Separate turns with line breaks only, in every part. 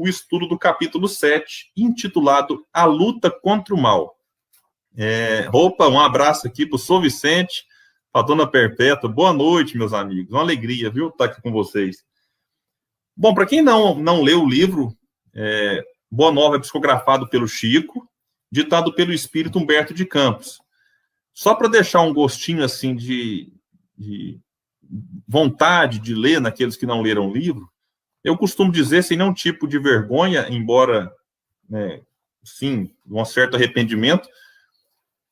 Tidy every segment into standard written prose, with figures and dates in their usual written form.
o estudo do capítulo 7, intitulado A Luta contra o Mal. Um abraço aqui para o São Vicente, para a Dona Perpétua. Boa noite, meus amigos. Uma alegria, viu, estar aqui com vocês. Bom, para quem não leu o livro, Boa Nova é psicografado pelo Chico, ditado pelo espírito Humberto de Campos. Só para deixar um gostinho assim de vontade de ler naqueles que não leram o livro, eu costumo dizer, sem nenhum tipo de vergonha, embora, sim, um certo arrependimento,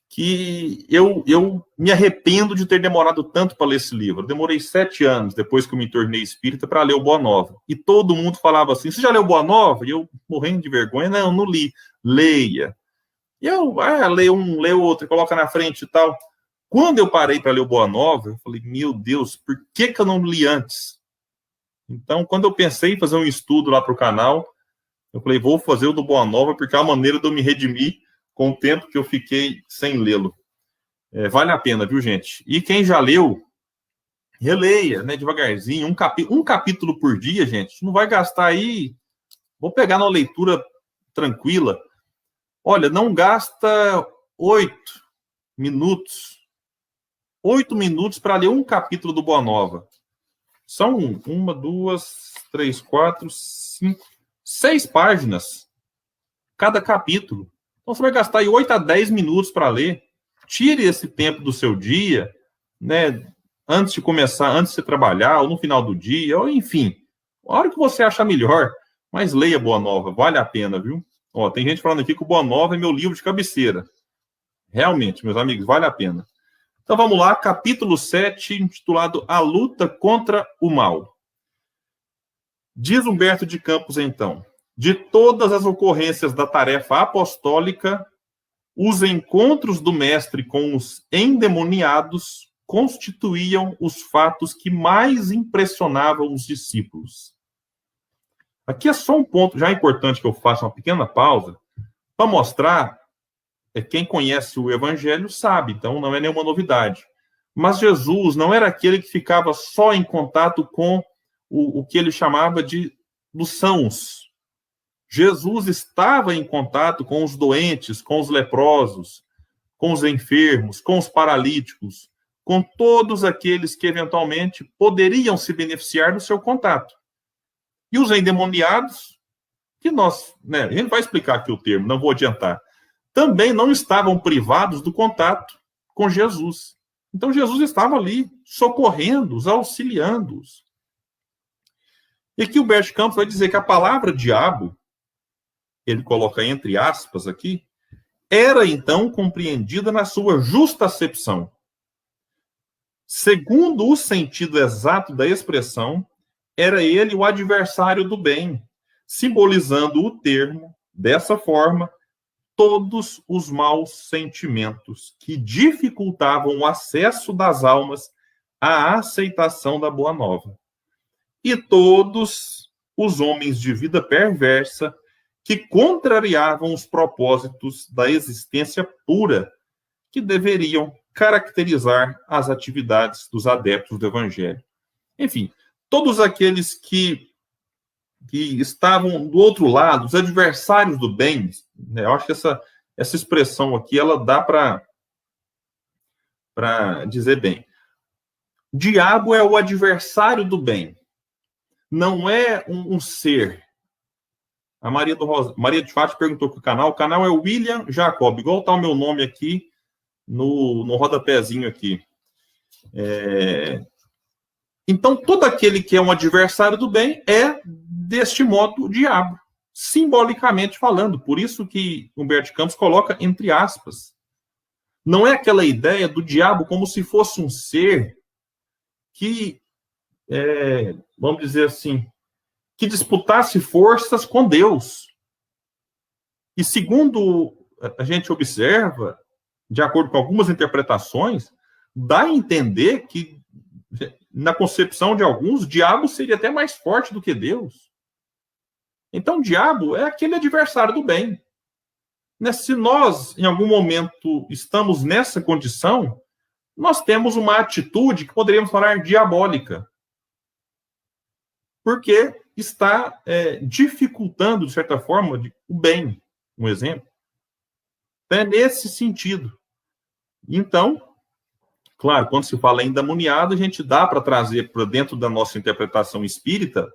que eu me arrependo de ter demorado tanto para ler esse livro. Eu demorei 7 anos, depois que eu me tornei espírita, para ler o Boa Nova. E todo mundo falava assim, você já leu Boa Nova? E eu, morrendo de vergonha, não li. Leia. E eu, leio um, leio outro, coloca na frente e tal. Quando eu parei para ler o Boa Nova, eu falei, meu Deus, por que eu não li antes? Então, quando eu pensei em fazer um estudo lá para o canal, eu falei, vou fazer o do Boa Nova, porque é a maneira de eu me redimir com o tempo que eu fiquei sem lê-lo. Vale a pena, viu, gente? E quem já leu, releia, devagarzinho, um capítulo por dia, gente. Não vai gastar aí... Vou pegar numa leitura tranquila. Olha, não gasta 8 minutos. 8 minutos para ler um capítulo do Boa Nova. São 1, 2, 3, 4, 5, 6 páginas cada capítulo. Então você vai gastar aí 8 a 10 minutos para ler. Tire esse tempo do seu dia, antes de começar, antes de você trabalhar, ou no final do dia, ou enfim, a hora que você achar melhor, mas leia Boa Nova, vale a pena, viu? Tem gente falando aqui que o Boa Nova é meu livro de cabeceira. Realmente, meus amigos, vale a pena. Então vamos lá, capítulo 7, intitulado A Luta contra o Mal. Diz Humberto de Campos, então, de todas as ocorrências da tarefa apostólica, os encontros do mestre com os endemoniados constituíam os fatos que mais impressionavam os discípulos. Aqui é só um ponto já importante que eu faça uma pequena pausa para mostrar. Quem conhece o Evangelho sabe, então não é nenhuma novidade. Mas Jesus não era aquele que ficava só em contato com o que ele chamava dos sãos. Jesus estava em contato com os doentes, com os leprosos, com os enfermos, com os paralíticos, com todos aqueles que eventualmente poderiam se beneficiar do seu contato. E os endemoniados, que a gente vai explicar aqui o termo, não vou adiantar, também não estavam privados do contato com Jesus. Então, Jesus estava ali, socorrendo-os, auxiliando-os. E aqui o Humberto de Campos vai dizer que a palavra diabo, ele coloca entre aspas aqui, era então compreendida na sua justa acepção. Segundo o sentido exato da expressão, era ele o adversário do bem, simbolizando o termo, dessa forma, todos os maus sentimentos que dificultavam o acesso das almas à aceitação da Boa Nova. E todos os homens de vida perversa que contrariavam os propósitos da existência pura que deveriam caracterizar as atividades dos adeptos do Evangelho. Enfim, todos aqueles que estavam do outro lado, os adversários do bem, eu acho que essa expressão aqui, ela dá para dizer bem. Diabo é o adversário do bem, não é um ser. A Maria de Fátima perguntou que o canal é William Jacob, igual está o meu nome aqui no rodapézinho aqui. Então, todo aquele que é um adversário do bem é, deste modo, o diabo, simbolicamente falando. Por isso que Humberto de Campos coloca entre aspas. Não é aquela ideia do diabo como se fosse um ser que, vamos dizer assim, que disputasse forças com Deus. E segundo a gente observa, de acordo com algumas interpretações, dá a entender que, na concepção de alguns, o diabo seria até mais forte do que Deus. Então, o diabo é aquele adversário do bem. Se nós, em algum momento, estamos nessa condição, nós temos uma atitude que poderíamos falar diabólica. porque está dificultando, de certa forma, o bem, um exemplo. É nesse sentido. Então, claro, quando se fala em endemoniado, a gente dá para trazer para dentro da nossa interpretação espírita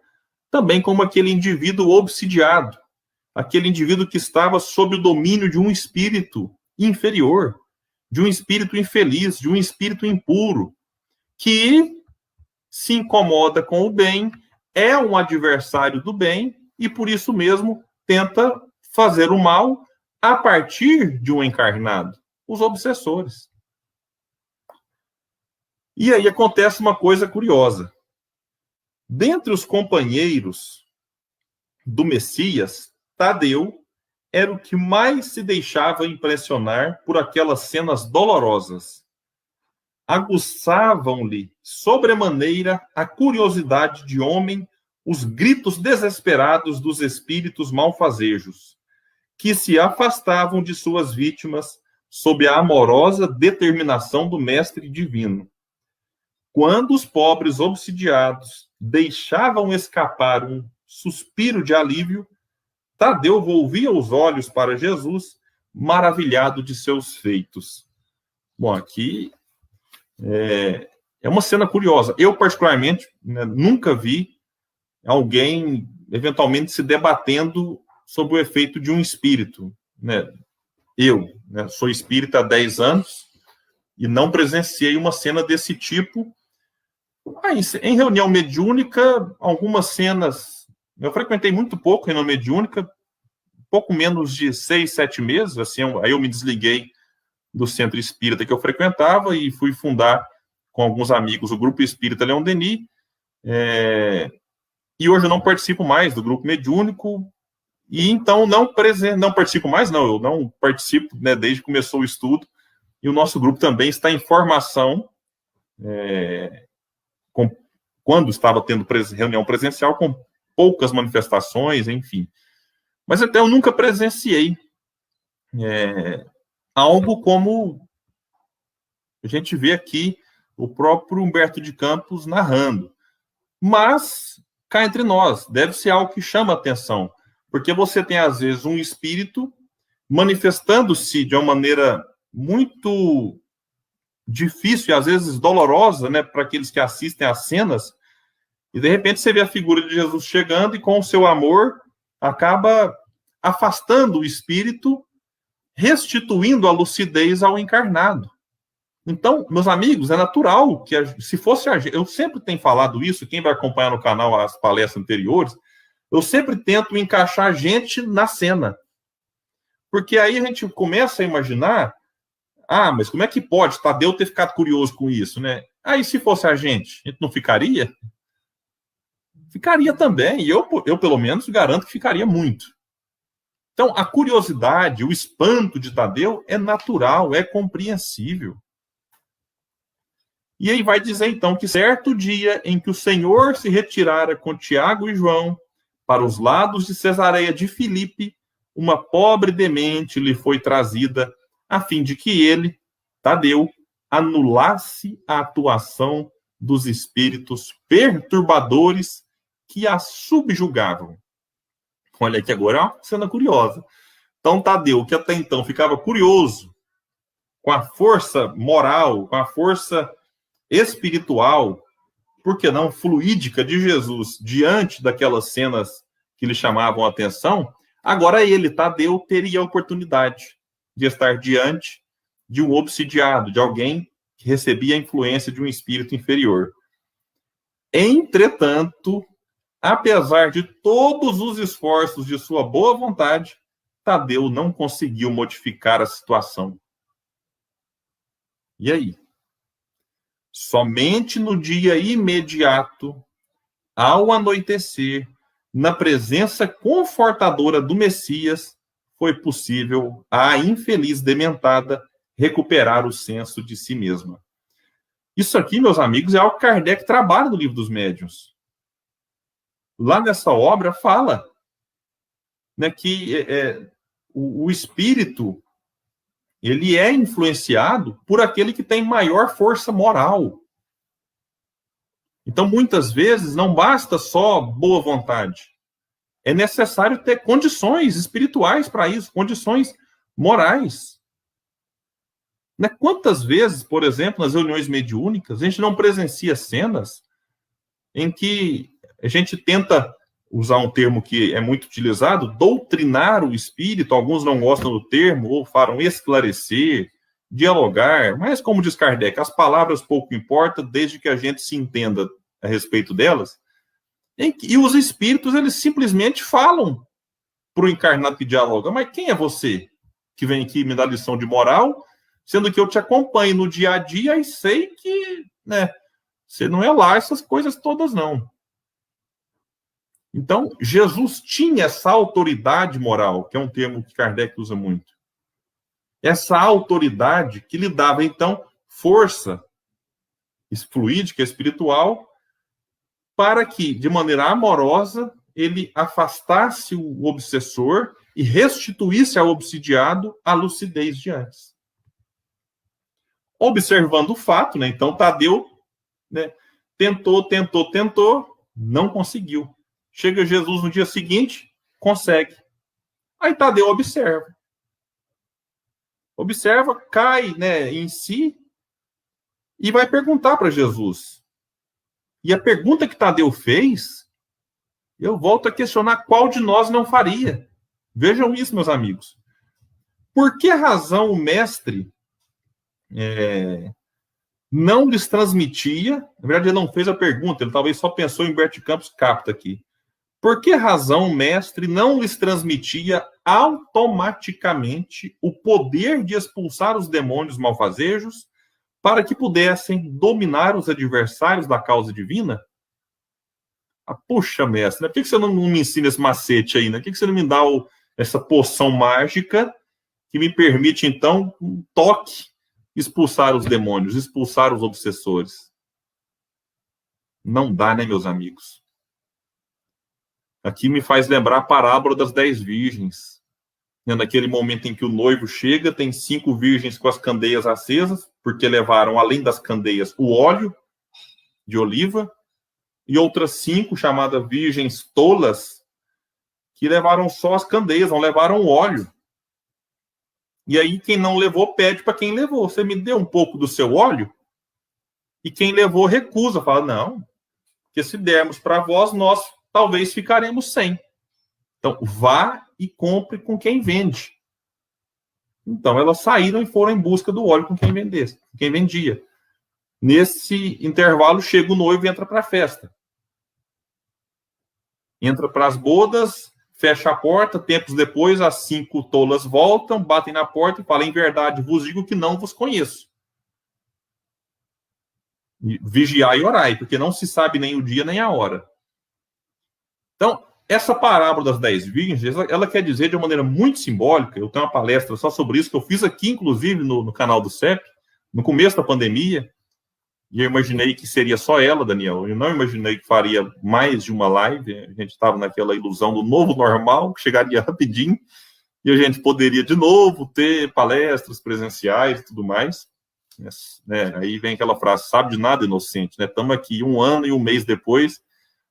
também como aquele indivíduo obsidiado, aquele indivíduo que estava sob o domínio de um espírito inferior, de um espírito infeliz, de um espírito impuro, que se incomoda com o bem, é um adversário do bem e por isso mesmo tenta fazer o mal a partir de um encarnado, os obsessores. E aí acontece uma coisa curiosa. Dentre os companheiros do Messias, Tadeu era o que mais se deixava impressionar por aquelas cenas dolorosas. Aguçavam-lhe sobremaneira a curiosidade de homem os gritos desesperados dos espíritos malfazejos, que se afastavam de suas vítimas sob a amorosa determinação do Mestre Divino. Quando os pobres obsidiados deixavam escapar um suspiro de alívio, Tadeu volvia os olhos para Jesus, maravilhado de seus feitos. Bom, aqui é uma cena curiosa. Eu, particularmente, nunca vi alguém, eventualmente, se debatendo sobre o efeito de um espírito. Eu sou espírita há 10 anos e não presenciei uma cena desse tipo. Em reunião mediúnica, algumas cenas... Eu frequentei muito pouco reunião mediúnica, pouco menos de 6, 7 meses. Assim, aí eu me desliguei do centro espírita que eu frequentava e fui fundar com alguns amigos o Grupo Espírita Leon Denis. E hoje eu não participo mais do grupo mediúnico. E então não participo mais, eu não participo desde que começou o estudo. E o nosso grupo também está em formação, quando estava tendo reunião presencial, com poucas manifestações, enfim. Mas até eu nunca presenciei algo como a gente vê aqui o próprio Humberto de Campos narrando. Mas, cá entre nós, deve ser algo que chama atenção, porque você tem, às vezes, um espírito manifestando-se de uma maneira muito difícil e, às vezes, dolorosa, para aqueles que assistem às cenas, e, de repente, você vê a figura de Jesus chegando e, com o seu amor, acaba afastando o espírito, restituindo a lucidez ao encarnado. Então, meus amigos, é natural que, se fosse a gente, eu sempre tenho falado isso, quem vai acompanhar no canal as palestras anteriores, eu sempre tento encaixar a gente na cena. Porque aí a gente começa a imaginar, mas como é que pode Tadeu ter ficado curioso com isso, Aí, se fosse a gente não ficaria? Ficaria também, e eu pelo menos garanto que ficaria muito. Então, a curiosidade, o espanto de Tadeu é natural, é compreensível. E aí vai dizer, então, que certo dia em que o Senhor se retirara com Tiago e João para os lados de Cesareia de Filipe, uma pobre demente lhe foi trazida, a fim de que ele, Tadeu, anulasse a atuação dos espíritos perturbadores que a subjugavam. Olha aqui agora, é uma cena curiosa. Então, Tadeu, que até então ficava curioso com a força moral, com a força espiritual, por que não fluídica de Jesus, diante daquelas cenas que lhe chamavam a atenção, agora ele, Tadeu, teria a oportunidade de estar diante de um obsidiado, de alguém que recebia a influência de um espírito inferior. Entretanto, apesar de todos os esforços de sua boa vontade, Tadeu não conseguiu modificar a situação. E aí? Somente no dia imediato, ao anoitecer, na presença confortadora do Messias, foi possível à infeliz dementada recuperar o senso de si mesma. Isso aqui, meus amigos, é algo que Kardec trabalha no Livro dos Médiuns. Lá nessa obra fala que o espírito ele é influenciado por aquele que tem maior força moral. Então, muitas vezes, não basta só boa vontade. É necessário ter condições espirituais para isso, condições morais. Né? Quantas vezes, por exemplo, nas reuniões mediúnicas, a gente não presencia cenas em que a gente tenta usar um termo que é muito utilizado, doutrinar o espírito, alguns não gostam do termo, ou falam esclarecer, dialogar, mas como diz Kardec, as palavras pouco importam, desde que a gente se entenda a respeito delas, e os espíritos, eles simplesmente falam para o encarnado que dialoga, mas quem é você que vem aqui me dar lição de moral, sendo que eu te acompanho no dia a dia e sei que, né, você não é lá essas coisas todas, não. Então, Jesus tinha essa autoridade moral, que é um termo que Kardec usa muito. Essa autoridade que lhe dava, então, força fluídica, espiritual, para que, de maneira amorosa, ele afastasse o obsessor e restituísse ao obsidiado a lucidez de antes. Observando o fato, né, então Tadeu, né, tentou, não conseguiu. Chega Jesus no dia seguinte, consegue. Aí Tadeu observa. Observa, cai, né, em si e vai perguntar para Jesus. E a pergunta que Tadeu fez, eu volto a questionar qual de nós não faria. Vejam isso, meus amigos. Por que razão o mestre não lhes transmitia? Na verdade, ele não fez a pergunta, ele talvez só pensou em Humberto de Campos capta aqui. Por que razão o mestre não lhes transmitia automaticamente o poder de expulsar os demônios malfazejos para que pudessem dominar os adversários da causa divina? Ah, puxa, mestre, né? Por que você não me ensina esse macete aí, né? Por que você não me dá essa poção mágica que me permite, então, um toque, expulsar os demônios, expulsar os obsessores? Não dá, né, meus amigos? Aqui me faz lembrar a parábola das 10 virgens. Naquele momento em que o noivo chega, tem 5 virgens com as candeias acesas, porque levaram, além das candeias, o óleo de oliva, e outras 5, chamadas virgens tolas, que levaram só as candeias, não levaram o óleo. E aí, quem não levou, pede para quem levou. Você me deu um pouco do seu óleo? E quem levou, recusa. Fala, não, porque se dermos para vós, nós talvez ficaremos sem. Então, vá e compre com quem vende. Então, elas saíram e foram em busca do óleo com quem vendesse, com quem vendia. Nesse intervalo, chega o noivo e entra para a festa. Entra para as bodas, fecha a porta, tempos depois, as 5 tolas voltam, batem na porta e falam, em verdade, vos digo que não vos conheço. Vigiai e orai, porque não se sabe nem o dia nem a hora. Então, essa parábola das 10 virgens, ela quer dizer de uma maneira muito simbólica, eu tenho uma palestra só sobre isso, que eu fiz aqui, inclusive, no canal do CEP, no começo da pandemia, e eu imaginei que seria só ela, Daniel, eu não imaginei que faria mais de uma live, a gente estava naquela ilusão do novo normal, que chegaria rapidinho, e a gente poderia, de novo, ter palestras presenciais e tudo mais, né? Aí vem aquela frase, sabe de nada, inocente, né? Estamos aqui 1 ano e 1 mês depois.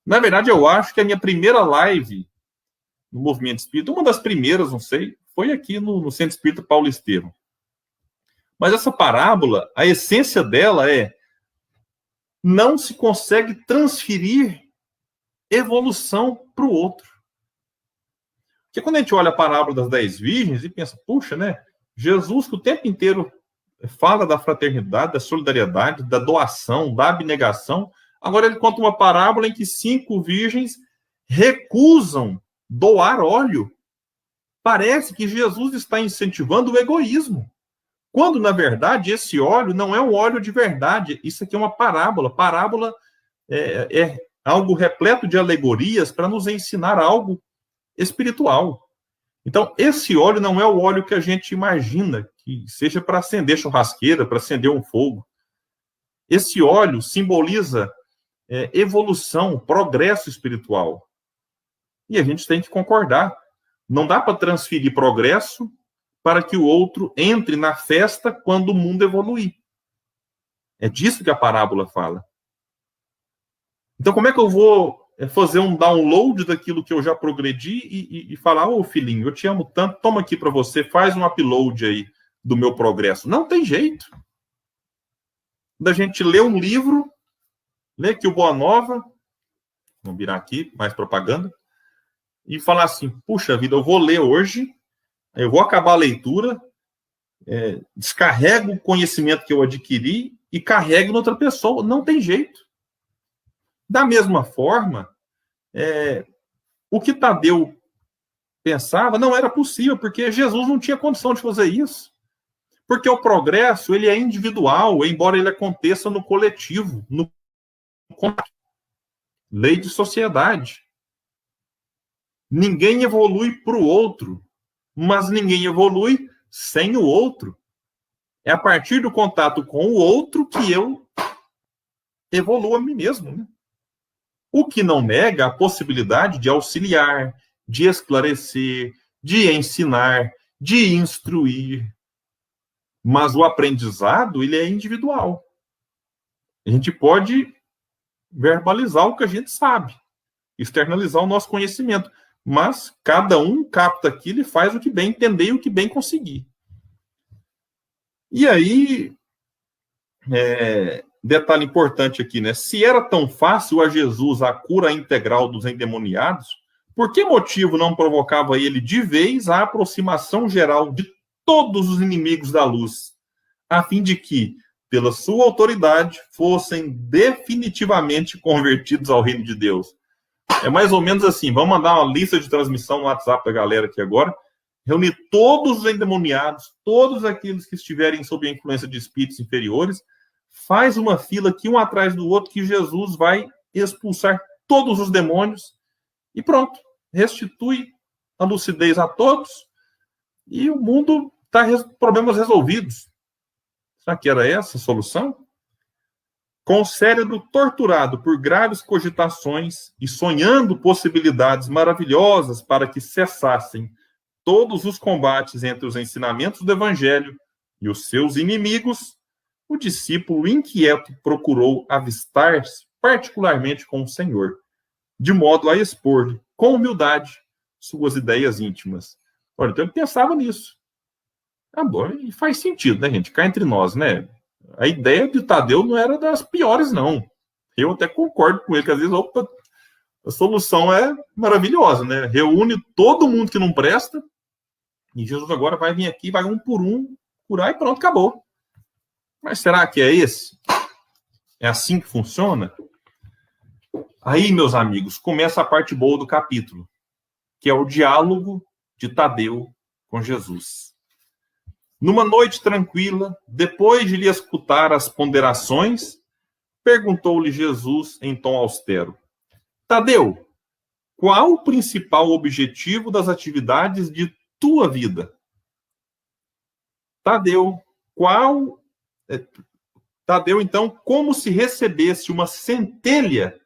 Na verdade, eu acho que a minha primeira live no Movimento Espírita, uma das primeiras, não sei, foi aqui no Centro Espírita Paulo Estevam. Mas essa parábola, a essência dela é não se consegue transferir evolução para o outro. Porque quando a gente olha a parábola das 10 virgens e pensa, puxa, né? Jesus que o tempo inteiro fala da fraternidade, da solidariedade, da doação, da abnegação. Agora ele conta uma parábola em que 5 virgens recusam doar óleo. Parece que Jesus está incentivando o egoísmo. Quando, na verdade, esse óleo não é um óleo de verdade. Isso aqui é uma parábola. Parábola é algo repleto de alegorias para nos ensinar algo espiritual. Então, esse óleo não é o óleo que a gente imagina, que seja para acender churrasqueira, para acender um fogo. Esse óleo simboliza evolução, progresso espiritual. E a gente tem que concordar. Não dá para transferir progresso para que o outro entre na festa quando o mundo evoluir. É disso que a parábola fala. Então, como é que eu vou fazer um download daquilo que eu já progredi e falar, ô filhinho, eu te amo tanto, toma aqui para você, faz um upload aí do meu progresso. Não tem jeito. Da gente ler um livro, ler aqui o Boa Nova, vamos virar aqui, mais propaganda, e falar assim, puxa vida, eu vou ler hoje, eu vou acabar a leitura, descarrego o conhecimento que eu adquiri e carrego em outra pessoa. Não tem jeito. Da mesma forma, o que Tadeu pensava não era possível, porque Jesus não tinha condição de fazer isso. Porque o progresso ele é individual, embora ele aconteça no coletivo, no lei de sociedade. Ninguém evolui para o outro, mas ninguém evolui sem o outro. É a partir do contato com o outro que eu evoluo a mim mesmo, né? O que não nega a possibilidade de auxiliar, de esclarecer, de ensinar, de instruir. Mas o aprendizado, ele é individual. A gente pode verbalizar o que a gente sabe, externalizar o nosso conhecimento, mas cada um capta aquilo e faz o que bem entender e o que bem conseguir. E aí, detalhe importante aqui, né? Se era tão fácil a Jesus a cura integral dos endemoniados, por que motivo não provocava ele de vez a aproximação geral de todos os inimigos da luz, a fim de que, pela sua autoridade, fossem definitivamente convertidos ao reino de Deus? É mais ou menos assim, vamos mandar uma lista de transmissão no WhatsApp da galera aqui agora, reunir todos os endemoniados, todos aqueles que estiverem sob a influência de espíritos inferiores, faz uma fila aqui, um atrás do outro, que Jesus vai expulsar todos os demônios e pronto, restitui a lucidez a todos e o mundo está problemas resolvidos. Será que era essa a solução? Com o cérebro torturado por graves cogitações e sonhando possibilidades maravilhosas para que cessassem todos os combates entre os ensinamentos do Evangelho e os seus inimigos, o discípulo inquieto procurou avistar-se particularmente com o Senhor, de modo a expor-lhe, com humildade, suas ideias íntimas. Olha, então ele pensava nisso. Ah, bom, e faz sentido, né, gente? Cá entre nós, né? A ideia de Tadeu não era das piores, não. Eu até concordo com ele, que às vezes, opa, a solução é maravilhosa, né? Reúne todo mundo que não presta, e Jesus agora vai vir aqui, vai um por um, curar e pronto, acabou. Mas será que é esse? É assim que funciona? Aí, meus amigos, começa a parte boa do capítulo, que é o diálogo de Tadeu com Jesus. Numa noite tranquila, depois de lhe escutar as ponderações, perguntou-lhe Jesus em tom austero: Tadeu, qual o principal objetivo das atividades de tua vida? Tadeu, então, como se recebesse uma centelha,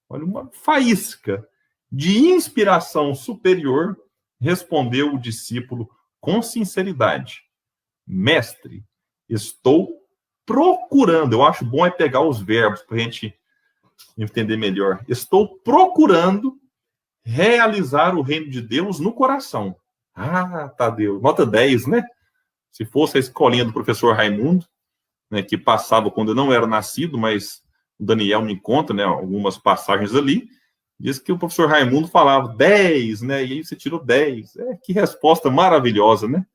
olha, uma faísca de inspiração superior, respondeu o discípulo com sinceridade: Mestre, estou procurando, eu acho bom pegar os verbos para a gente entender melhor. Estou procurando realizar o reino de Deus no coração. Ah, Tadeu, nota 10, né? Se fosse a escolinha do professor Raimundo, né, que passava quando eu não era nascido, mas o Daniel me conta, né, algumas passagens ali, diz que o professor Raimundo falava 10, né, e aí você tirou 10. Que resposta maravilhosa, né?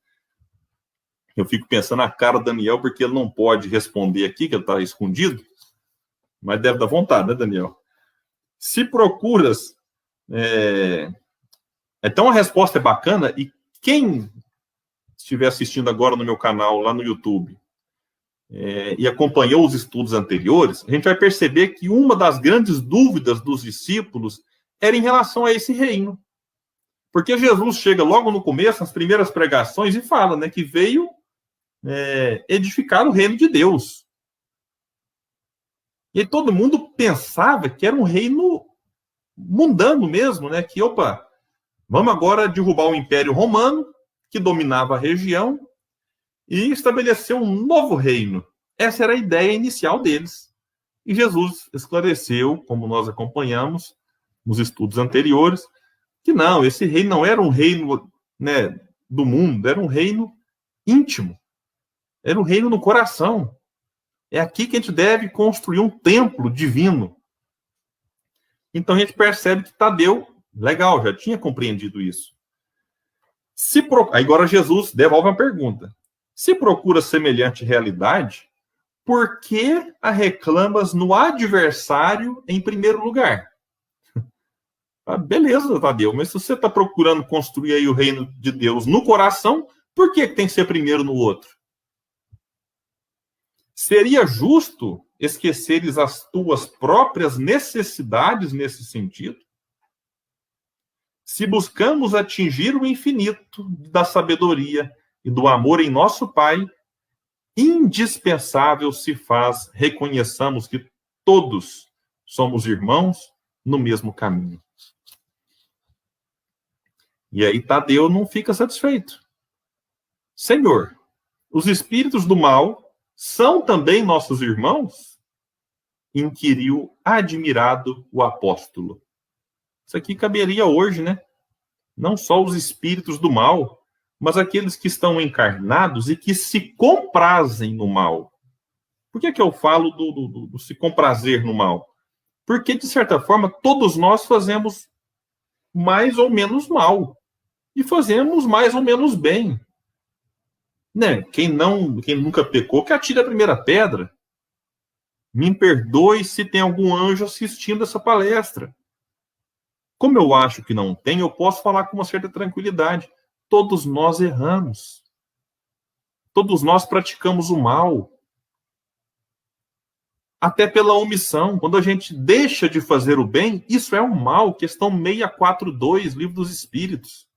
Eu fico pensando na cara do Daniel, porque ele não pode responder aqui, que ele está escondido, mas deve dar vontade, né, Daniel? Se procuras... Então, a resposta é bacana, e quem estiver assistindo agora no meu canal, lá no YouTube, e acompanhou os estudos anteriores, a gente vai perceber que uma das grandes dúvidas dos discípulos era em relação a esse reino. Porque Jesus chega logo no começo, nas primeiras pregações, e fala, né, que veio edificar o reino de Deus. E todo mundo pensava que era um reino mundano mesmo, né? Que, opa, vamos agora derrubar o Império Romano, que dominava a região, e estabelecer um novo reino. Essa era a ideia inicial deles. E Jesus esclareceu, como nós acompanhamos nos estudos anteriores, que não, esse reino não era um reino, né, do mundo, era um reino íntimo, era um reino no coração. É aqui que a gente deve construir um templo divino. Então a gente percebe que Tadeu, legal, já tinha compreendido isso. Agora Jesus devolve a pergunta. Se procura semelhante realidade, por que a reclamas no adversário em primeiro lugar? Ah, beleza, Tadeu, mas se você está procurando construir aí o reino de Deus no coração, por que tem que ser primeiro no outro? Seria justo esqueceres as tuas próprias necessidades nesse sentido? Se buscamos atingir o infinito da sabedoria e do amor em nosso Pai, indispensável se faz reconheçamos que todos somos irmãos no mesmo caminho. E aí Tadeu não fica satisfeito. Senhor, os espíritos do mal são também nossos irmãos? Inquiriu admirado o apóstolo. Isso aqui caberia hoje, né? Não só os espíritos do mal, mas aqueles que estão encarnados e que se comprazem no mal. Por que eu falo do se comprazer no mal? Porque, de certa forma, todos nós fazemos mais ou menos mal. E fazemos mais ou menos bem. Né? Quem nunca pecou, que atire a primeira pedra. Me perdoe se tem algum anjo assistindo essa palestra. Como eu acho que não tem, eu posso falar com uma certa tranquilidade. Todos nós erramos. Todos nós praticamos o mal. Até pela omissão. Quando a gente deixa de fazer o bem, isso é um mal. Questão 642, Livro dos Espíritos.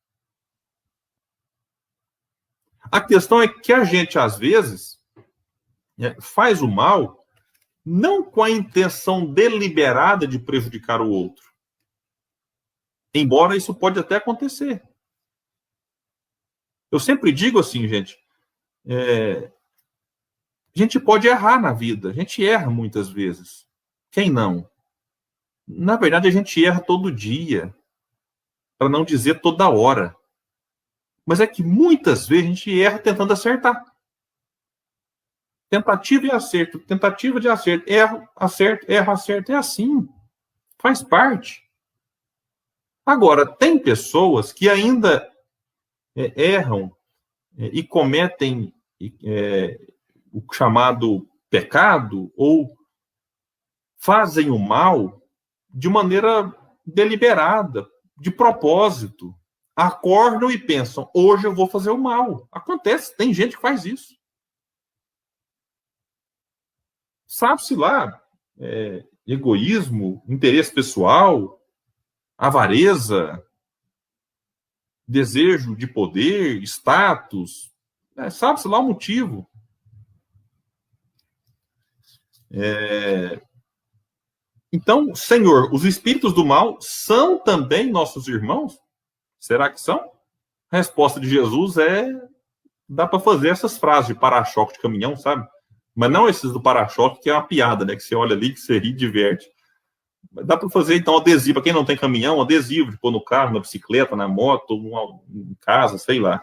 A questão é que a gente, às vezes, faz o mal não com a intenção deliberada de prejudicar o outro. Embora isso pode até acontecer. Eu sempre digo assim, gente, a gente pode errar na vida, a gente erra muitas vezes. Quem não? Na verdade, a gente erra todo dia, para não dizer toda hora. Mas é que muitas vezes a gente erra tentando acertar. Tentativa e acerto, tentativa de acerto, erro, acerto, erro, acerto, é assim. Faz parte. Agora, tem pessoas que ainda erram e cometem o chamado pecado ou fazem o mal de maneira deliberada, de propósito. Acordam e pensam, hoje eu vou fazer o mal. Acontece, tem gente que faz isso. Sabe-se lá, egoísmo, interesse pessoal, avareza, desejo de poder, status, sabe-se lá o motivo. Então, Senhor, os espíritos do mal são também nossos irmãos? Será que são? A resposta de Jesus dá para fazer essas frases de para-choque de caminhão, sabe? Mas não esses do para-choque, que é uma piada, né? Que você olha ali, que você ri e diverte. Mas dá para fazer, então, adesivo. Para quem não tem caminhão, adesivo de pôr no carro, na bicicleta, na moto, em casa, sei lá.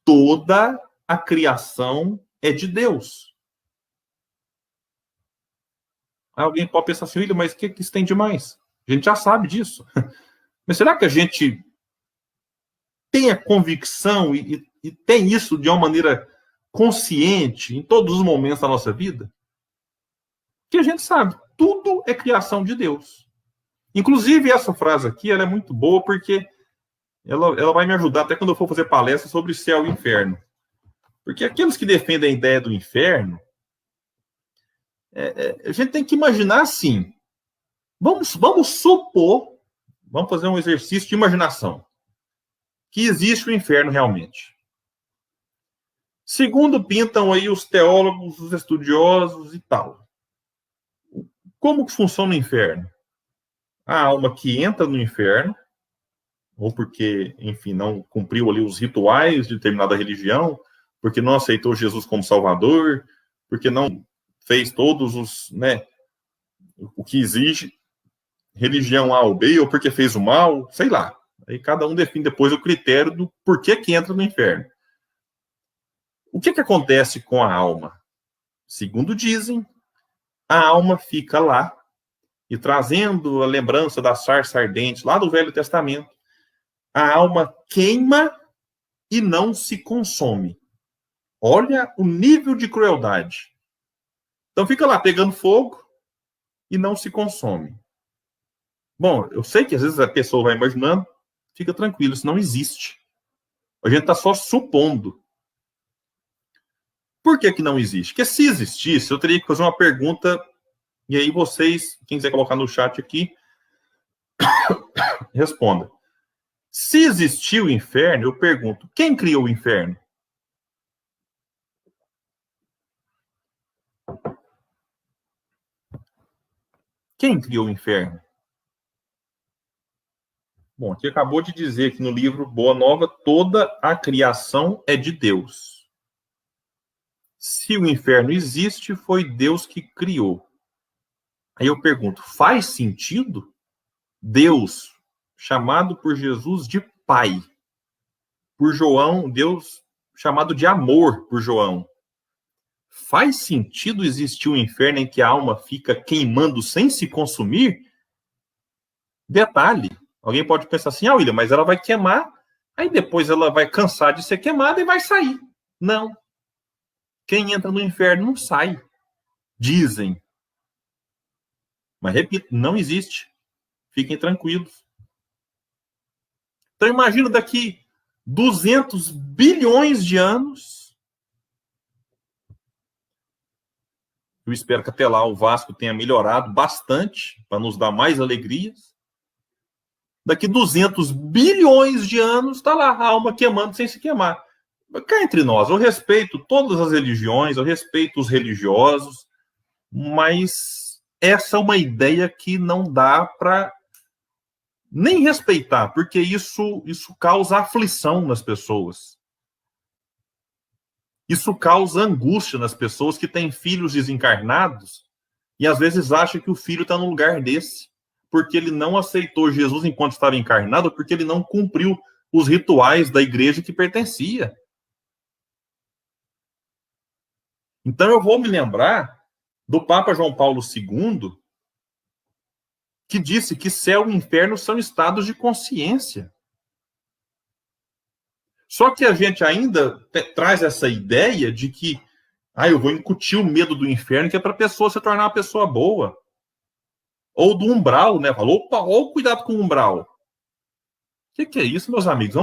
Toda a criação é de Deus. Alguém pode pensar assim, William, mas o que isso tem de mais? A gente já sabe disso. Mas será que a gente tem a convicção e tem isso de uma maneira consciente em todos os momentos da nossa vida? Que a gente sabe, tudo é criação de Deus. Inclusive, essa frase aqui, ela é muito boa porque ela vai me ajudar até quando eu for fazer palestra sobre céu e inferno. Porque aqueles que defendem a ideia do inferno, a gente tem que imaginar assim. Vamos supor, vamos fazer um exercício de imaginação, que existe o inferno realmente. Segundo pintam aí os teólogos, os estudiosos e tal. Como que funciona o inferno? A alma que entra no inferno, ou porque, enfim, não cumpriu ali os rituais de determinada religião, porque não aceitou Jesus como Salvador, porque não fez todos os, o que exige religião A ou B, ou porque fez o mal, sei lá. Aí cada um define depois o critério do porquê que entra no inferno. O que acontece com a alma? Segundo dizem, a alma fica lá, e trazendo a lembrança da sarça ardente lá do Velho Testamento, a alma queima e não se consome. Olha o nível de crueldade. Então fica lá pegando fogo e não se consome. Bom, eu sei que às vezes a pessoa vai imaginando, fica tranquilo, isso não existe. A gente está só supondo. Por que não existe? Porque se existisse, eu teria que fazer uma pergunta, e aí vocês, quem quiser colocar no chat aqui, responda. Se existiu o inferno, eu pergunto, quem criou o inferno? Quem criou o inferno? Bom, aqui acabou de dizer que no livro Boa Nova, toda a criação é de Deus. Se o inferno existe, foi Deus que criou. Aí eu pergunto, faz sentido Deus, chamado por Jesus de Pai, por João, Deus chamado de amor por João, faz sentido existir um inferno em que a alma fica queimando sem se consumir? Detalhe, alguém pode pensar assim, William, mas ela vai queimar, aí depois ela vai cansar de ser queimada e vai sair. Não. Quem entra no inferno não sai. Dizem. Mas repito, não existe. Fiquem tranquilos. Então imagina daqui 200 bilhões de anos. Eu espero que até lá o Vasco tenha melhorado bastante para nos dar mais alegrias. Daqui 200 bilhões de anos está lá a alma queimando sem se queimar. Cá entre nós, eu respeito todas as religiões, eu respeito os religiosos, mas essa é uma ideia que não dá para nem respeitar, porque isso causa aflição nas pessoas. Isso causa angústia nas pessoas que têm filhos desencarnados e às vezes acham que o filho está no lugar desse, porque ele não aceitou Jesus enquanto estava encarnado, porque ele não cumpriu os rituais da igreja que pertencia. Então eu vou me lembrar do Papa João Paulo II, que disse que céu e inferno são estados de consciência. Só que a gente ainda traz essa ideia de que eu vou incutir o medo do inferno, que é para a pessoa se tornar uma pessoa boa. Ou do umbral, né? Falou, opa, olha o cuidado com o umbral. O que é isso, meus amigos?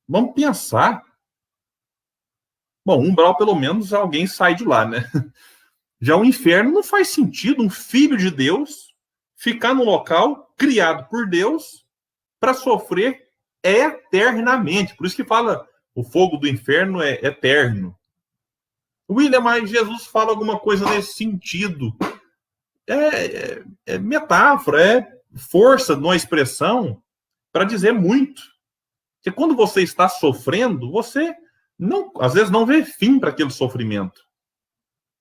Vamos pensar. Bom, umbral, pelo menos, alguém sai de lá, né? Já o inferno não faz sentido um filho de Deus ficar no local criado por Deus para sofrer eternamente. Por isso que fala, o fogo do inferno é eterno. William, mas Jesus fala alguma coisa nesse sentido. É metáfora, é força numa expressão para dizer muito. Porque quando você está sofrendo, você não, às vezes não vê fim para aquele sofrimento.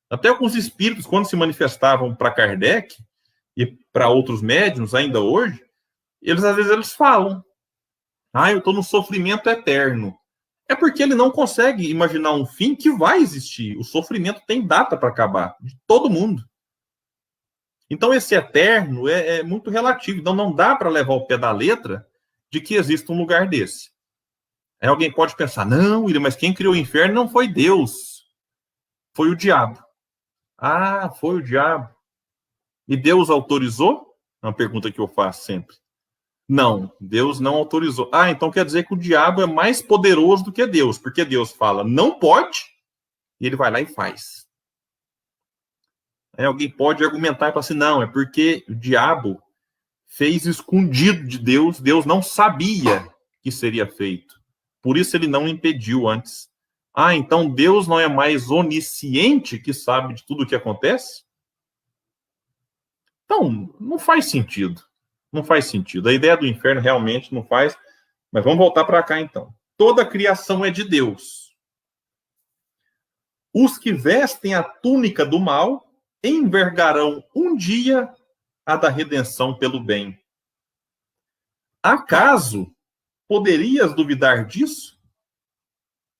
Até alguns espíritos, quando se manifestavam para Kardec e para outros médiuns ainda hoje, às vezes eles falam, eu estou no sofrimento eterno. É porque ele não consegue imaginar um fim que vai existir. O sofrimento tem data para acabar, de todo mundo. Então esse eterno é muito relativo. Então não dá para levar o pé da letra de que existe um lugar desse. Aí alguém pode pensar, não, William, mas quem criou o inferno não foi Deus. Foi o diabo. Foi o diabo. E Deus autorizou? É uma pergunta que eu faço sempre. Não, Deus não autorizou. Então quer dizer que o diabo é mais poderoso do que Deus, porque Deus fala, não pode, e ele vai lá e faz. Aí alguém pode argumentar e falar assim, não, é porque o diabo fez escondido de Deus, Deus não sabia que seria feito. Por isso ele não impediu antes. Então Deus não é mais onisciente que sabe de tudo o que acontece? Então, não faz sentido. Não faz sentido. A ideia do inferno realmente não faz. Mas vamos voltar para cá, então. Toda a criação é de Deus. Os que vestem a túnica do mal envergarão um dia a da redenção pelo bem. Acaso poderias duvidar disso?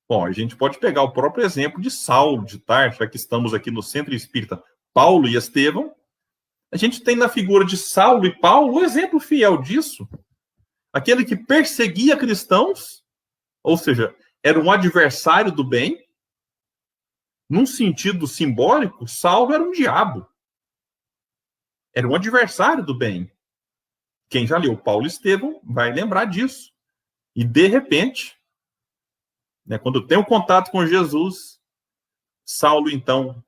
Bom, a gente pode pegar o próprio exemplo de Saulo de Tarso, já que estamos aqui no Centro Espírita Paulo e Estevão. A gente tem na figura de Saulo e Paulo o exemplo fiel disso. Aquele que perseguia cristãos, ou seja, era um adversário do bem. Num sentido simbólico, Saulo era um diabo. Era um adversário do bem. Quem já leu Paulo e Estevão vai lembrar disso. E, de repente, né, quando tem um contato com Jesus, Saulo, então,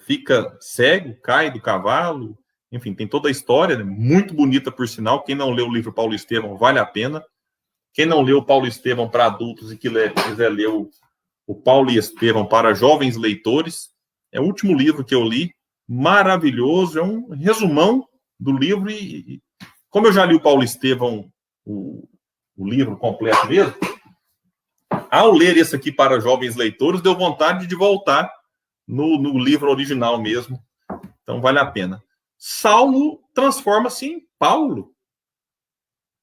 fica cego, cai do cavalo. Enfim, tem toda a história, né, muito bonita, por sinal. Quem não leu o livro Paulo e Estevão, vale a pena. Quem não leu Paulo e Estevão para adultos e quiser ler o Paulo e Estevão para jovens leitores, é o último livro que eu li, maravilhoso, é um resumão do livro. E como eu já li o Paulo e Estevão, o livro completo mesmo, ao ler esse aqui para jovens leitores, deu vontade de voltar no livro original mesmo. Então, vale a pena. Saulo transforma-se em Paulo.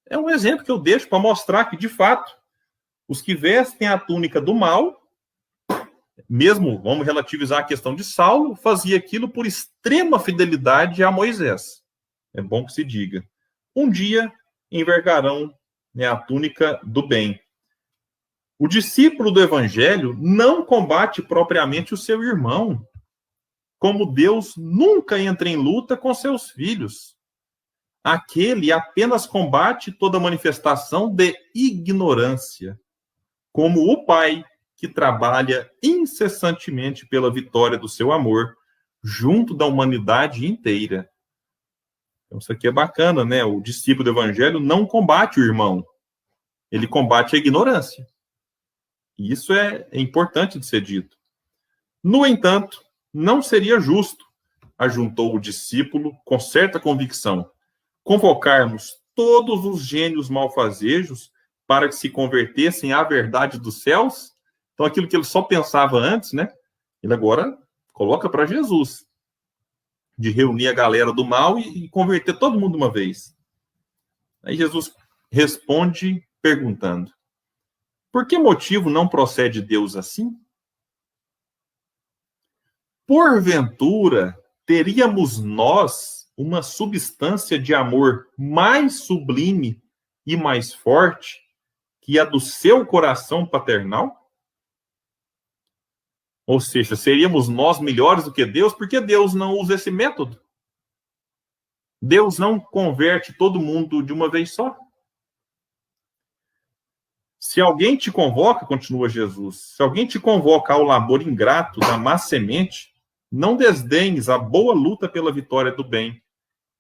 É um exemplo que eu deixo para mostrar que, de fato, os que vestem a túnica do mal, mesmo, vamos relativizar a questão de Saulo, fazia aquilo por extrema fidelidade a Moisés. É bom que se diga. Um dia envergarão, né, a túnica do bem. O discípulo do evangelho não combate propriamente o seu irmão, como Deus nunca entra em luta com seus filhos. Aquele apenas combate toda manifestação de ignorância, como o pai que trabalha incessantemente pela vitória do seu amor, junto da humanidade inteira. Então, isso aqui é bacana, né? O discípulo do evangelho não combate o irmão, ele combate a ignorância. E isso é importante de ser dito. No entanto, não seria justo, ajuntou o discípulo com certa convicção, convocarmos todos os gênios malfazejos para que se convertessem à verdade dos céus. Então, aquilo que ele só pensava antes, né? Ele agora coloca para Jesus, de reunir a galera do mal e converter todo mundo de uma vez. Aí Jesus responde perguntando: por que motivo não procede Deus assim? Porventura, teríamos nós uma substância de amor mais sublime e mais forte que a do seu coração paternal? Ou seja, seríamos nós melhores do que Deus? Porque Deus não usa esse método. Deus não converte todo mundo de uma vez só. Se alguém te convoca, continua Jesus, se alguém te convoca ao labor ingrato da má semente, não desdenhes a boa luta pela vitória do bem,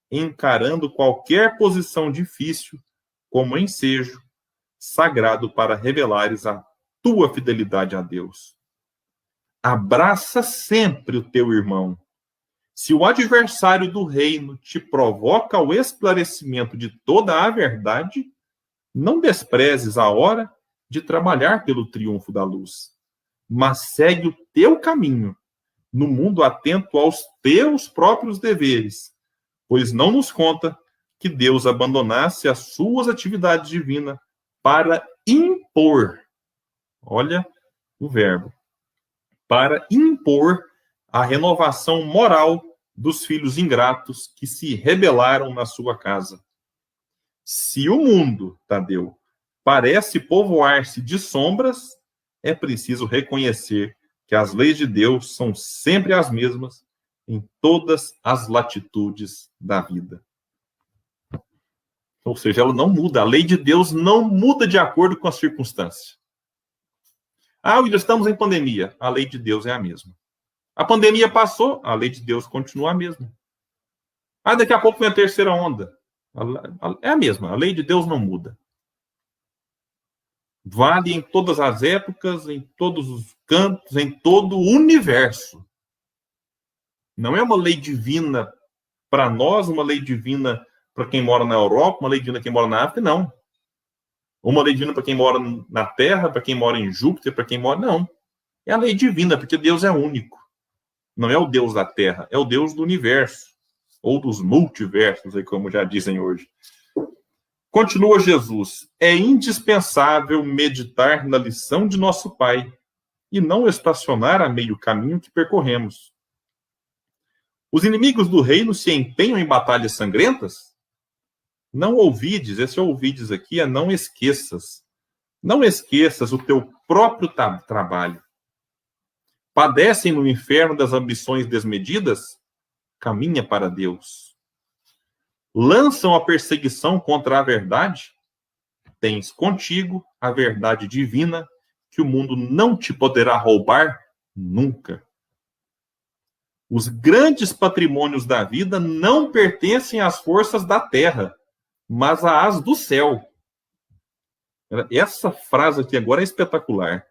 encarando qualquer posição difícil como ensejo sagrado para revelares a tua fidelidade a Deus. Abraça sempre o teu irmão. Se o adversário do reino te provoca ao esclarecimento de toda a verdade, não desprezes a hora de trabalhar pelo triunfo da luz, mas segue o teu caminho, no mundo atento aos teus próprios deveres, pois não nos conta que Deus abandonasse as suas atividades divinas para impor, olha o verbo, para impor a renovação moral dos filhos ingratos que se rebelaram na sua casa. Se o mundo, Tadeu, parece povoar-se de sombras, é preciso reconhecer que as leis de Deus são sempre as mesmas em todas as latitudes da vida. Ou seja, ela não muda. A lei de Deus não muda de acordo com as circunstâncias. Ah, William, estamos em pandemia. A lei de Deus é a mesma. A pandemia passou, a lei de Deus continua a mesma. Ah, daqui a pouco vem a terceira onda. É a mesma. A lei de Deus não muda. Vale em todas as épocas, em todos os cantos, em todo o universo. Não é uma lei divina para nós, uma lei divina para quem mora na Europa, uma lei divina para quem mora na África, não. Uma lei divina para quem mora na Terra, para quem mora em Júpiter, para quem mora... Não. É a lei divina, porque Deus é único. Não é o Deus da Terra, é o Deus do universo. ou dos multiversos, aí, como já dizem hoje. Continua Jesus: é indispensável meditar na lição de nosso Pai e não estacionar a meio caminho que percorremos. Os inimigos do reino se empenham em batalhas sangrentas? Não ouvides, esse ouvides aqui é não esqueças. Não esqueças o teu próprio trabalho. Padecem no inferno das ambições desmedidas? Caminha para Deus. Lançam a perseguição contra a verdade? Tens contigo a verdade divina que o mundo não te poderá roubar nunca. Os grandes patrimônios da vida não pertencem às forças da terra, mas às do céu. Essa frase aqui agora é espetacular.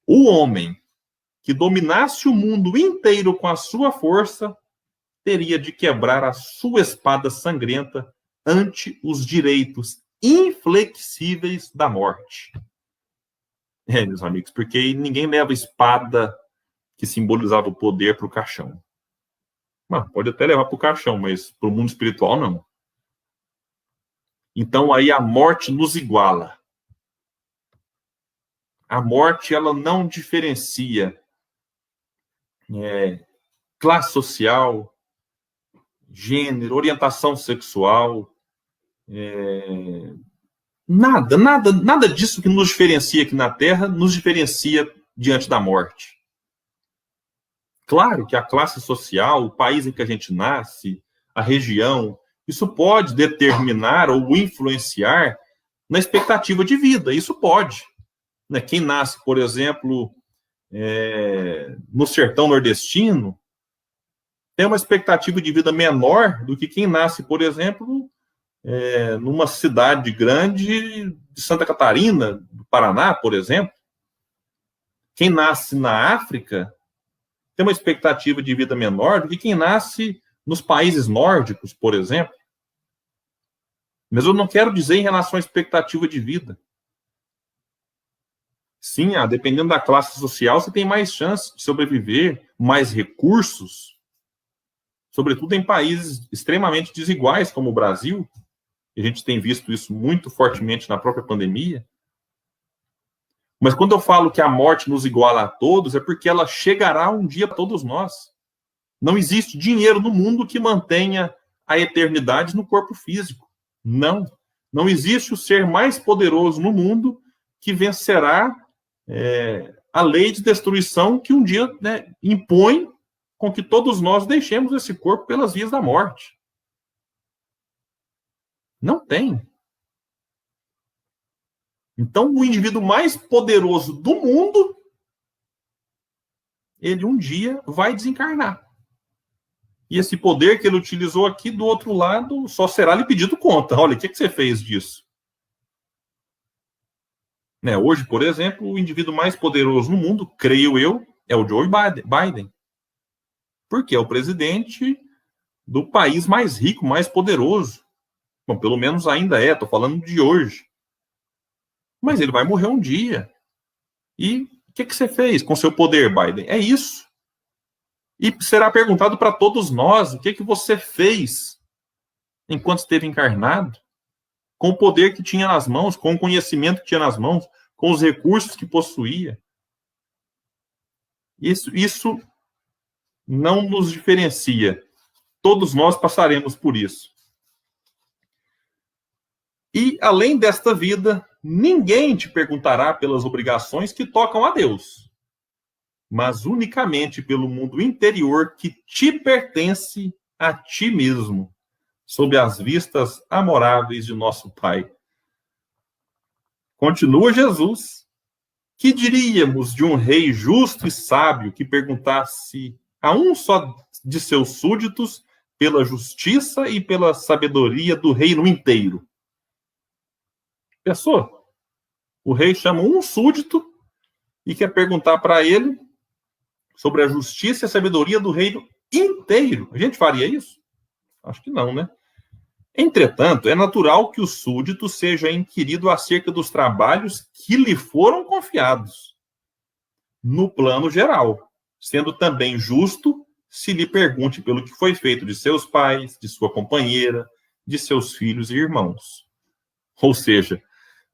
O homem que dominasse o mundo inteiro com a sua força teria de quebrar a sua espada sangrenta ante os direitos inflexíveis da morte. Meus amigos, porque ninguém leva espada que simbolizava o poder para o caixão. Pode até levar para o caixão, mas para o mundo espiritual, não. Então, aí a morte nos iguala. A morte, ela não diferencia classe social, gênero, orientação sexual, nada disso que nos diferencia aqui na Terra nos diferencia diante da morte. Claro que a classe social, o país em que a gente nasce, a região, isso pode determinar ou influenciar na expectativa de vida, isso pode. Quem nasce, por exemplo, no sertão nordestino, tem uma expectativa de vida menor do que quem nasce, por exemplo, numa cidade grande de Santa Catarina, do Paraná, por exemplo. Quem nasce na África tem uma expectativa de vida menor do que quem nasce nos países nórdicos, por exemplo. Mas eu não quero dizer em relação à expectativa de vida. Sim, dependendo da classe social, você tem mais chance de sobreviver, mais recursos, sobretudo em países extremamente desiguais, como o Brasil. A gente tem visto isso muito fortemente na própria pandemia. Mas quando eu falo que a morte nos iguala a todos, é porque ela chegará um dia para todos nós. Não existe dinheiro no mundo que mantenha a eternidade no corpo físico. Não. Não existe o ser mais poderoso no mundo que vencerá a lei de destruição que um dia impõe com que todos nós deixemos esse corpo pelas vias da morte. Não tem. Então, o indivíduo mais poderoso do mundo, ele um dia vai desencarnar. E esse poder que ele utilizou aqui, do outro lado, só será lhe pedido conta. Olha, o que você fez disso? Hoje, por exemplo, o indivíduo mais poderoso no mundo, creio eu, é o Joe Biden. Porque é o presidente do país mais rico, mais poderoso. Bom, pelo menos ainda estou falando de hoje. Mas ele vai morrer um dia. E o que você fez com seu poder, Biden? É isso. E será perguntado para todos nós, o que você fez enquanto esteve encarnado? Com o poder que tinha nas mãos, com o conhecimento que tinha nas mãos, com os recursos que possuía. Isso não nos diferencia. Todos nós passaremos por isso. E, além desta vida, ninguém te perguntará pelas obrigações que tocam a Deus, mas unicamente pelo mundo interior que te pertence a ti mesmo, sob as vistas amoráveis de nosso Pai. Continua Jesus. Que diríamos de um rei justo e sábio que perguntasse a um só de seus súditos pela justiça e pela sabedoria do reino inteiro? Pensou? O rei chama um súdito e quer perguntar para ele sobre a justiça e a sabedoria do reino inteiro. A gente faria isso? Acho que não, né? Entretanto, é natural que o súdito seja inquirido acerca dos trabalhos que lhe foram confiados, no plano geral, sendo também justo se lhe pergunte pelo que foi feito de seus pais, de sua companheira, de seus filhos e irmãos. Ou seja,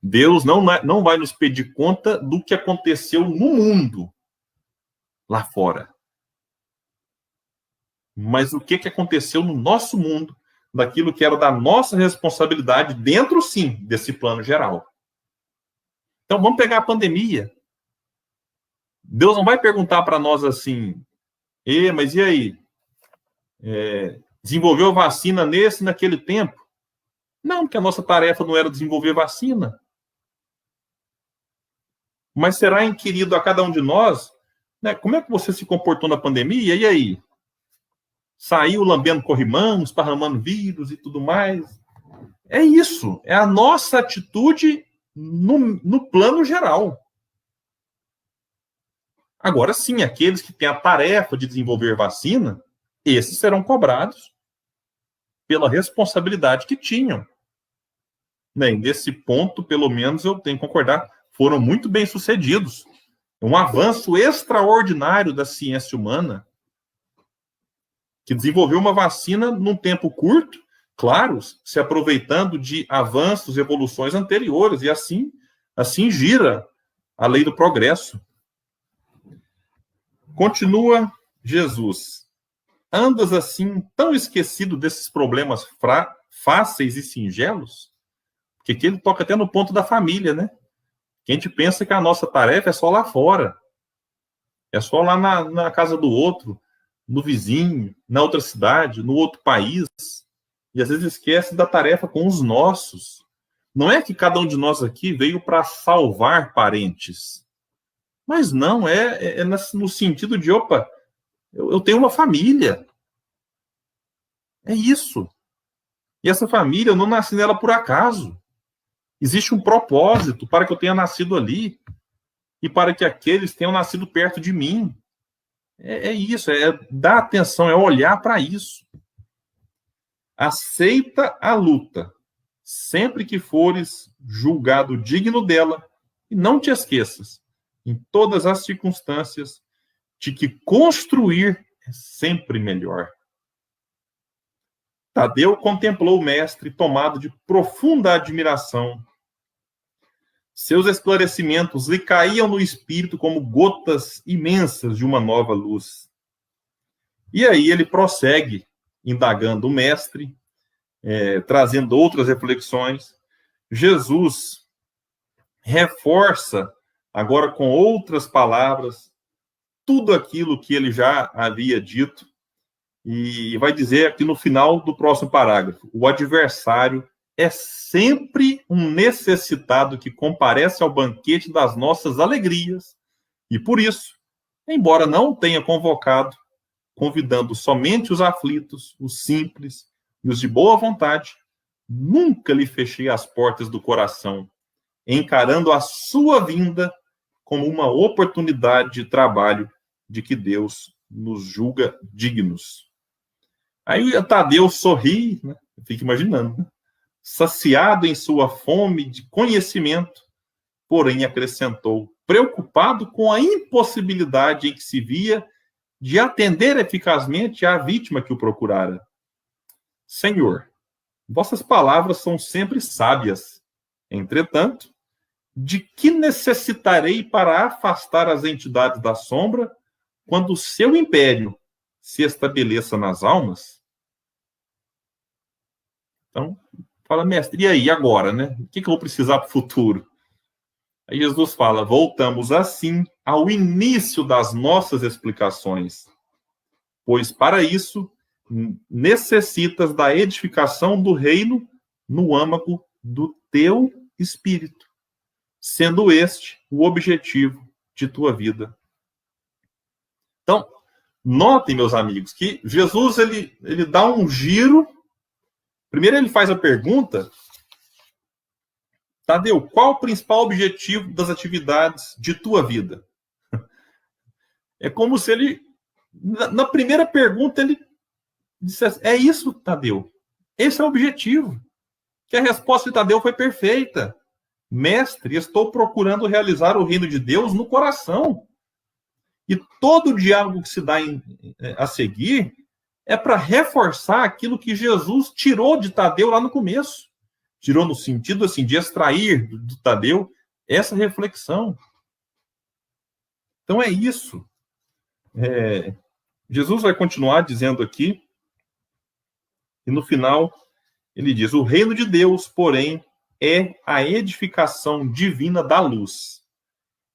Deus não vai nos pedir conta do que aconteceu no mundo, lá fora. Mas o que aconteceu no nosso mundo, daquilo que era da nossa responsabilidade, dentro, sim, desse plano geral. Então, vamos pegar a pandemia. Deus não vai perguntar para nós assim, mas e aí? Desenvolveu vacina nesse e naquele tempo? Não, porque a nossa tarefa não era desenvolver vacina. Mas será inquirido a cada um de nós, né, como é que você se comportou na pandemia? E aí? Saiu lambendo corrimão, esparramando vírus e tudo mais? É isso. É a nossa atitude no plano geral. Agora sim, aqueles que têm a tarefa de desenvolver vacina, esses serão cobrados pela responsabilidade que tinham. Né? Nesse ponto, pelo menos, eu tenho que concordar, foram muito bem sucedidos. Um avanço extraordinário da ciência humana, que desenvolveu uma vacina num tempo curto, claro, se aproveitando de avanços, evoluções anteriores, e assim gira a lei do progresso. Continua Jesus. Andas assim, tão esquecido desses problemas fáceis e singelos? Porque aqui ele toca até no ponto da família, né? Que a gente pensa que a nossa tarefa é só lá fora. É só lá na casa do outro, no vizinho, na outra cidade, no outro país. E às vezes esquece da tarefa com os nossos. Não é que cada um de nós aqui veio para salvar parentes. Mas não, é no sentido de, opa, eu tenho uma família. É isso. E essa família, eu não nasci nela por acaso. Existe um propósito para que eu tenha nascido ali e para que aqueles tenham nascido perto de mim. É isso, é dar atenção, é olhar para isso. Aceita a luta, sempre que fores julgado digno dela, e não te esqueças, em todas as circunstâncias, de que construir é sempre melhor. Tadeu contemplou o mestre, tomado de profunda admiração. Seus esclarecimentos lhe caíam no espírito como gotas imensas de uma nova luz. E aí ele prossegue, indagando o mestre, trazendo outras reflexões. Jesus reforça, agora com outras palavras, tudo aquilo que ele já havia dito, e vai dizer aqui no final do próximo parágrafo: o adversário é sempre um necessitado que comparece ao banquete das nossas alegrias, e por isso, embora não tenha convocado, convidando somente os aflitos, os simples e os de boa vontade, nunca lhe fechei as portas do coração, encarando a sua vinda como uma oportunidade de trabalho de que Deus nos julga dignos. Aí o Tadeu sorri, né? Fica imaginando, né? Saciado em sua fome de conhecimento, porém acrescentou, preocupado com a impossibilidade em que se via de atender eficazmente à vítima que o procurara. Senhor, vossas palavras são sempre sábias. Entretanto, de que necessitarei para afastar as entidades da sombra quando o seu império se estabeleça nas almas? Então, fala, mestre, e aí, agora, né? O que eu vou precisar para o futuro? Aí Jesus fala, voltamos assim ao início das nossas explicações, pois para isso necessitas da edificação do reino no âmago do teu espírito, sendo este o objetivo de tua vida. Então, notem, meus amigos, que Jesus ele dá um giro. Primeiro ele faz a pergunta, Tadeu, qual o principal objetivo das atividades de tua vida? É como se ele, na primeira pergunta, ele dissesse, é isso, Tadeu. Esse é o objetivo. Que a resposta de Tadeu foi perfeita. Mestre, estou procurando realizar o reino de Deus no coração. E todo o diálogo que se dá a seguir é para reforçar aquilo que Jesus tirou de Tadeu lá no começo. Tirou no sentido assim, de extrair do Tadeu essa reflexão. Então é isso. Jesus vai continuar dizendo aqui, e no final ele diz: o reino de Deus, porém, é a edificação divina da luz,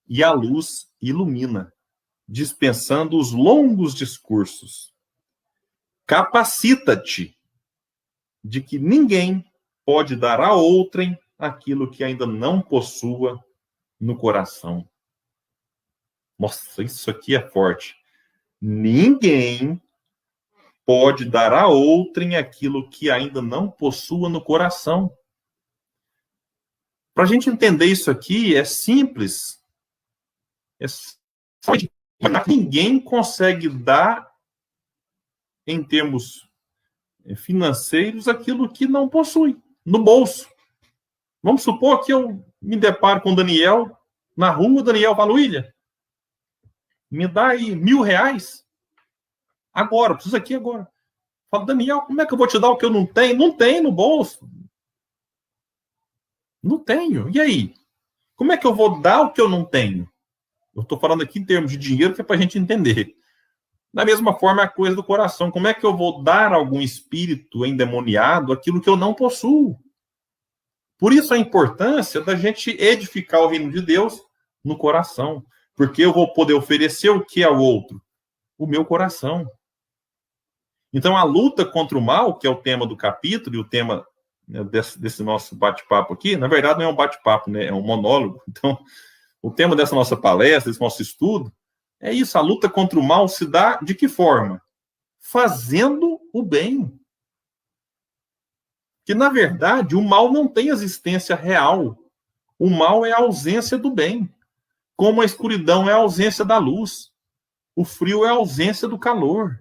e a luz ilumina, dispensando os longos discursos. Capacita-te de que ninguém pode dar a outrem aquilo que ainda não possua no coração. Nossa, isso aqui é forte. Ninguém pode dar a outrem aquilo que ainda não possua no coração. Para a gente entender isso aqui, é simples. Ninguém consegue dar, em termos financeiros, aquilo que não possui no bolso. Vamos supor que eu me deparo com o Daniel na rua, o Daniel fala: William, me dá aí R$1.000 agora, preciso aqui agora. Fala: Daniel, como é que eu vou te dar o que eu não tenho? Não tenho no bolso. Não tenho. E aí? Como é que eu vou dar o que eu não tenho? Eu estou falando aqui em termos de dinheiro, que é para a gente entender. Da mesma forma, é a coisa do coração. Como é que eu vou dar a algum espírito endemoniado aquilo que eu não possuo? Por isso a importância da gente edificar o reino de Deus no coração. Porque eu vou poder oferecer o que ao outro? O meu coração. Então, a luta contra o mal, que é o tema do capítulo e o tema, né, desse nosso bate-papo aqui, na verdade não é um bate-papo, né, é um monólogo. Então, o tema dessa nossa palestra, desse nosso estudo, é isso: a luta contra o mal se dá de que forma? Fazendo o bem. Que, na verdade, o mal não tem existência real. O mal é a ausência do bem. Como a escuridão é a ausência da luz. O frio é a ausência do calor.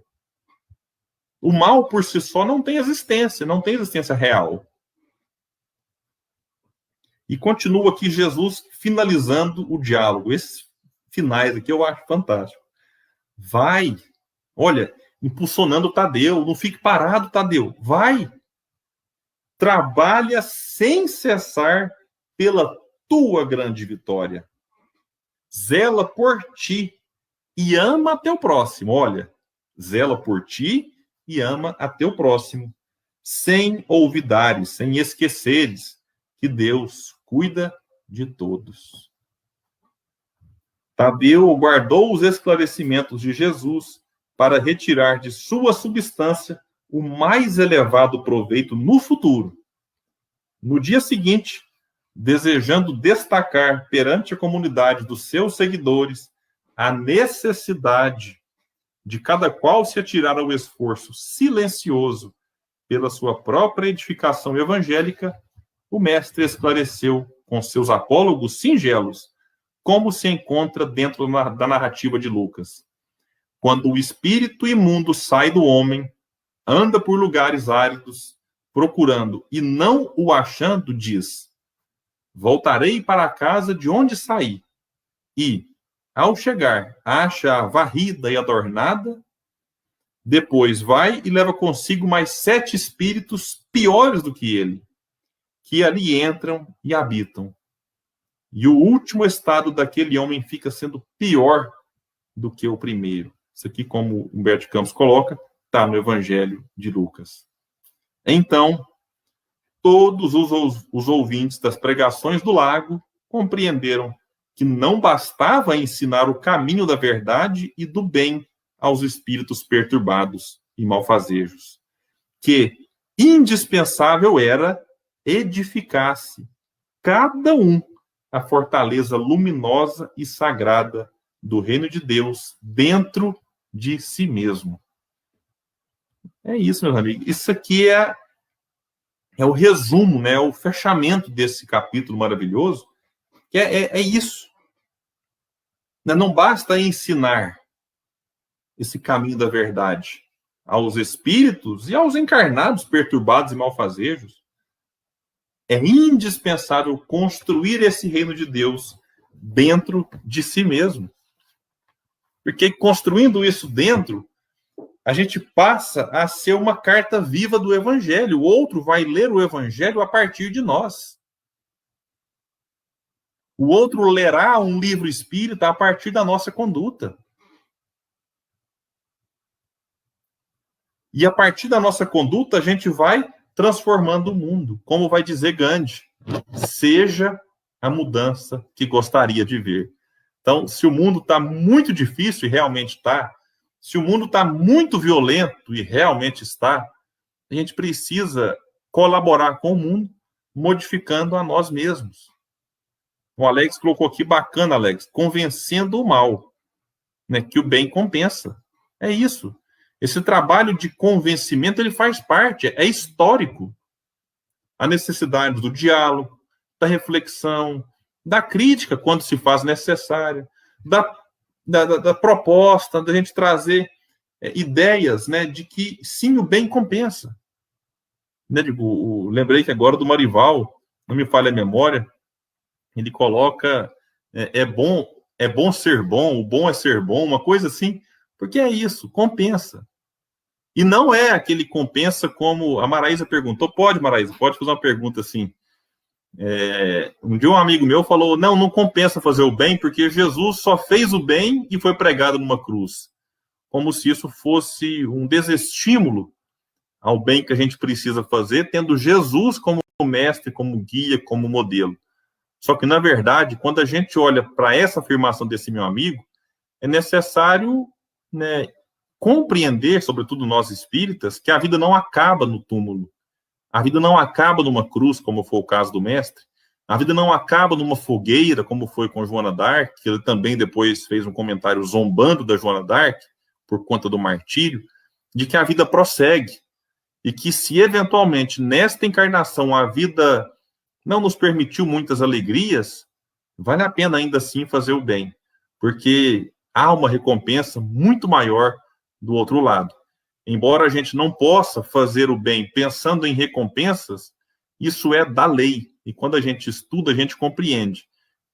O mal, por si só, não tem existência real. E continua aqui Jesus finalizando o diálogo. Esses finais aqui eu acho fantástico. Vai, olha, impulsionando o Tadeu, não fique parado, Tadeu, vai. Trabalha sem cessar pela tua grande vitória. Zela por ti e ama a teu próximo. Olha, zela por ti e ama a teu próximo, sem olvidares, sem esqueceres que Deus cuida de todos. Tadeu guardou os esclarecimentos de Jesus para retirar de sua substância o mais elevado proveito no futuro. No dia seguinte, desejando destacar perante a comunidade dos seus seguidores a necessidade de cada qual se atirar ao esforço silencioso pela sua própria edificação evangélica, o mestre esclareceu com seus apólogos singelos como se encontra dentro da narrativa de Lucas. Quando o espírito imundo sai do homem, anda por lugares áridos, procurando e não o achando, diz: voltarei para a casa de onde saí. E, ao chegar, acha-a varrida e adornada. Depois vai e leva consigo mais 7 espíritos piores do que ele, que ali entram e habitam. E o último estado daquele homem fica sendo pior do que o primeiro. Isso aqui, como Humberto Campos coloca, está no Evangelho de Lucas. Então, todos os ouvintes das pregações do lago compreenderam que não bastava ensinar o caminho da verdade e do bem aos espíritos perturbados e malfazejos, que indispensável era edificar-se cada um a fortaleza luminosa e sagrada do reino de Deus dentro de si mesmo. É isso, meus amigos. Isso aqui é o resumo, né? O fechamento desse capítulo maravilhoso, que é isso. Não basta ensinar esse caminho da verdade aos espíritos e aos encarnados perturbados e malfazejos. É indispensável construir esse reino de Deus dentro de si mesmo. Porque construindo isso dentro, a gente passa a ser uma carta viva do Evangelho. O outro vai ler o Evangelho a partir de nós. O outro lerá um livro espírita a partir da nossa conduta. E a partir da nossa conduta, a gente vai transformando o mundo. Como vai dizer Gandhi, seja a mudança que gostaria de ver. Então, se o mundo está muito difícil, e realmente está, se o mundo está muito violento, e realmente está, a gente precisa colaborar com o mundo, modificando a nós mesmos. O Alex colocou aqui, bacana, Alex, convencendo o mal, né, que o bem compensa. É isso. Esse trabalho de convencimento, ele faz parte, é histórico. A necessidade do diálogo, da reflexão, da crítica, quando se faz necessária, da proposta, da gente trazer ideias, né, de que, sim, o bem compensa. Né, lembrei que agora do Marival, não me falha a memória, ele coloca, é bom ser bom, o bom é ser bom, uma coisa assim, porque é isso, compensa. E não é aquele compensa como a Maraísa perguntou. Pode, Maraísa, pode fazer uma pergunta assim. Um dia um amigo meu falou, não compensa fazer o bem, porque Jesus só fez o bem e foi pregado numa cruz. Como se isso fosse um desestímulo ao bem que a gente precisa fazer, tendo Jesus como mestre, como guia, como modelo. Só que, na verdade, quando a gente olha para essa afirmação desse meu amigo, é necessário, né, compreender, sobretudo nós espíritas, que a vida não acaba no túmulo. A vida não acaba numa cruz, como foi o caso do mestre. A vida não acaba numa fogueira, como foi com Joana d'Arc, que ele também depois fez um comentário zombando da Joana d'Arc, por conta do martírio, de que a vida prossegue. E que se, eventualmente, nesta encarnação, a vida não nos permitiu muitas alegrias, vale a pena ainda assim fazer o bem. Porque há uma recompensa muito maior do outro lado. Embora a gente não possa fazer o bem pensando em recompensas, isso é da lei. E quando a gente estuda, a gente compreende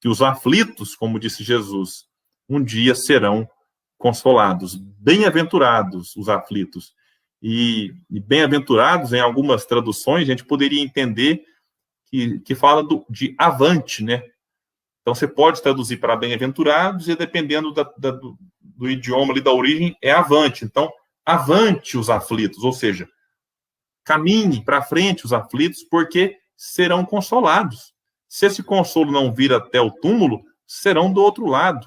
que os aflitos, como disse Jesus, um dia serão consolados. Bem-aventurados os aflitos. E bem-aventurados, em algumas traduções, a gente poderia entender que fala de avante, né? Então, você pode traduzir para bem-aventurados e, dependendo do idioma ali, da origem, é avante. Então, avante os aflitos, ou seja, caminhe para frente os aflitos, porque serão consolados. Se esse consolo não vir até o túmulo, serão do outro lado.